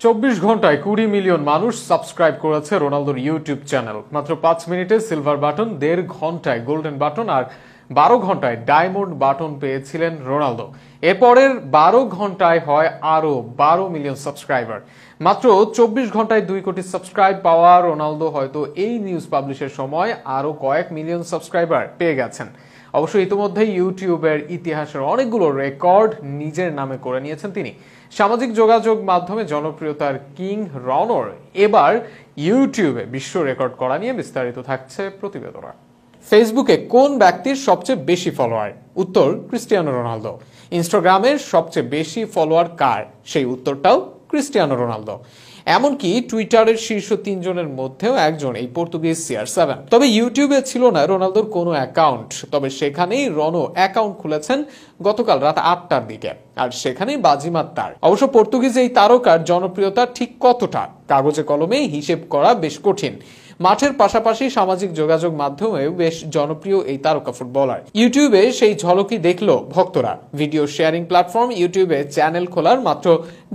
24 ঘন্টায় 20 মিলিয়ন মানুষ সাবস্ক্রাইব করেছে রোনালদোর ইউটিউব চ্যানেল। মাত্র 5 মিনিটে সিলভার বাটন, 1.5 ঘন্টায় গোল্ডেন বাটন আর 12 ঘন্টায় ডায়মন্ড বাটন পেয়েছিলেন রোনালদো। এরপরের 12 ঘন্টায় হয় আরো 12 মিলিয়ন সাবস্ক্রাইবার। মাত্র 24 ঘন্টায় 2 কোটি সাবস্ক্রাইব পাওয়া রোনালদো হয়তো এই নিউজ পাবলিশের সময় আরো কয়েক মিলিয়ন সাবস্ক্রাইবার পেয়ে গেছেন। অবশ্য ইতিমধ্যে ইউটিউবের ইতিহাসের অনেকগুলো রেকর্ড নিজের নামে করে নিয়েছেন তিনি। সামাজিক যোগাযোগ মাধ্যমে জনপ্রিয়তার কিং রনর এবার ইউটিউবে বিশ্ব রেকর্ড করা নিয়ে বিস্তারিত থাকছে প্রতিবেদনা। ফেসবুকে কোন ব্যক্তির সবচেয়ে বেশি ফলোয়ার? উত্তর ক্রিস্টিয়ানো রোনালদো। ইনস্টাগ্রামের সবচেয়ে বেশি ফলোয়ার কার? সেই উত্তরটাও ক্রিস্টিয়ানো রোনালদো। এমনকি টুইটারের শীর্ষ 3 জনের মধ্যেও একজন এই পর্তুগিজ CR7। তবে ইউটিউবে ছিল না রোনালদোর কোনো অ্যাকাউন্ট। তবে সেখানেই রনো অ্যাকাউন্ট খুলেছেন গতকাল রাত 8টার দিকে, আর সেখানেই বাজিমাত তার। অবশ্য পর্তুগিজ এই তারকার জনপ্রিয়তা ঠিক কতটা কাগজে কলমে হিসেব করা বেশ কঠিন। মাঠের পাশাপাশি সামাজিক যোগাযোগ মাধ্যমেও বেশ জনপ্রিয় এই তারকা ফুটবলার। ইউটিউবে সেই ঝলকই দেখলো ভক্তরা। ভিডিও শেয়ারিং প্ল্যাটফর্ম ইউটিউবে চ্যানেল খোলার মাত্র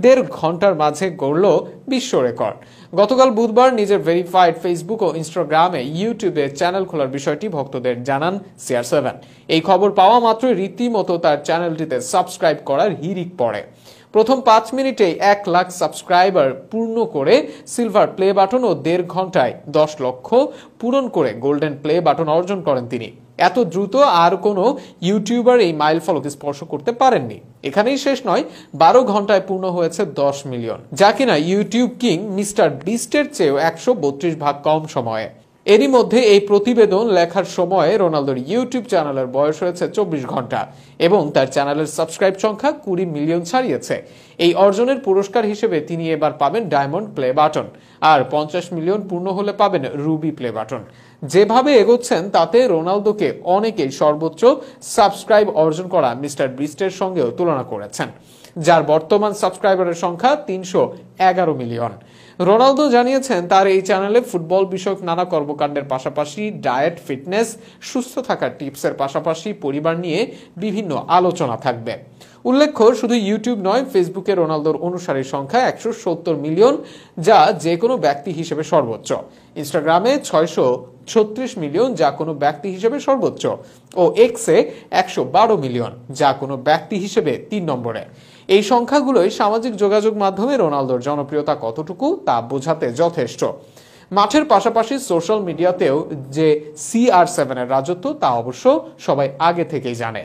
1.5 ঘন্টার মাঝে গড়ল বিশ্ব রেকর্ড। গতকাল বুধবার নিজের ভেরিফাইড ফেসবুক ও ইনস্টাগ্রামে ইউটিউবে চ্যানেল খোলার বিষয়টি ভক্তদের জানান CR7। এই খবর পাওয়া মাত্রই রীতিমতো তার চ্যানেলটিতে সাবস্ক্রাইব করার হিড়িক পড়ে। প্রথম 5 মিনিটেই 1 লাখ সাবস্ক্রাইবার পূর্ণ করে সিলভার প্লে বাটন ও 1.5 ঘন্টায় 10 লক্ষ পূরণ করে গোল্ডেন প্লে বাটন অর্জন করেন তিনি। এত দ্রুত আর কোনো ইউটিউবার এই মাইলফলক স্পর্শ করতে পারেননি। এখানেই শেষ নয়, 12 ঘন্টায় পূর্ণ হয়েছে 10 মিলিয়ন, যা কিনা ইউটিউব কিং মিস্টার বিস্টের চেয়েও 132 ভাগ কম সময়ে। এরই মধ্যে এই প্রতিবেদন লেখার সময়ে রোনালদোর ইউটিউব চ্যানেলের বয়স হয়েছে 24 ঘন্টা এবং তার চ্যানেলের সাবস্ক্রাইব সংখ্যা 20 মিলিয়ন ছাড়িয়েছে। এই অর্জনের পুরস্কার হিসেবে তিনি এবার পাবেন ডায়মন্ড প্লে বাটন, আর 50 মিলিয়ন পূর্ণ হলে পাবেন রুবি প্লে বাটন। যেভাবে এগোচ্ছেন তাতে রোনালদোকে অনেকেই সর্বোচ্চ সাবস্ক্রাইব অর্জন করা মিস্টার বিস্টের সঙ্গেও তুলনা করেছেন, যার বর্তমান সাবস্ক্রাইবারের সংখ্যা 311 মিলিয়ন। রোনালদো জানিয়েছেন তার এই চ্যানেলে ফুটবল বিষয়ক নানা কর্মকাণ্ডের পাশাপাশি ডায়েট, ফিটনেস, সুস্থ থাকার টিপসের পাশাপাশি পরিবার নিয়ে বিভিন্ন আলোচনা থাকবে। উল্লেখ্য, শুধু ইউটিউব নয়, ফেসবুকে রোনালদোর অনুসারীর সংখ্যা 170 মিলিয়ন, যা যে কোনো ব্যক্তি হিসেবে সর্বোচ্চ। ইনস্টাগ্রামে 636 মিলিয়ন, যা কোনো ব্যক্তি হিসেবে সর্বোচ্চ, ও এক্সে 112 মিলিয়ন, যা কোনো ব্যক্তি হিসেবে 3 নম্বরে। এই সংখ্যাগুলোই সামাজিক যোগাযোগ মাধ্যমে রোনালদোর জনপ্রিয়তা কতটুকু তা বোঝাতে যথেষ্ট। মাঠের পাশাপাশি সোশ্যাল মিডিয়াতেও যে CR7 এর রাজত্ব তা অবশ্য সবাই আগে থেকেই জানে।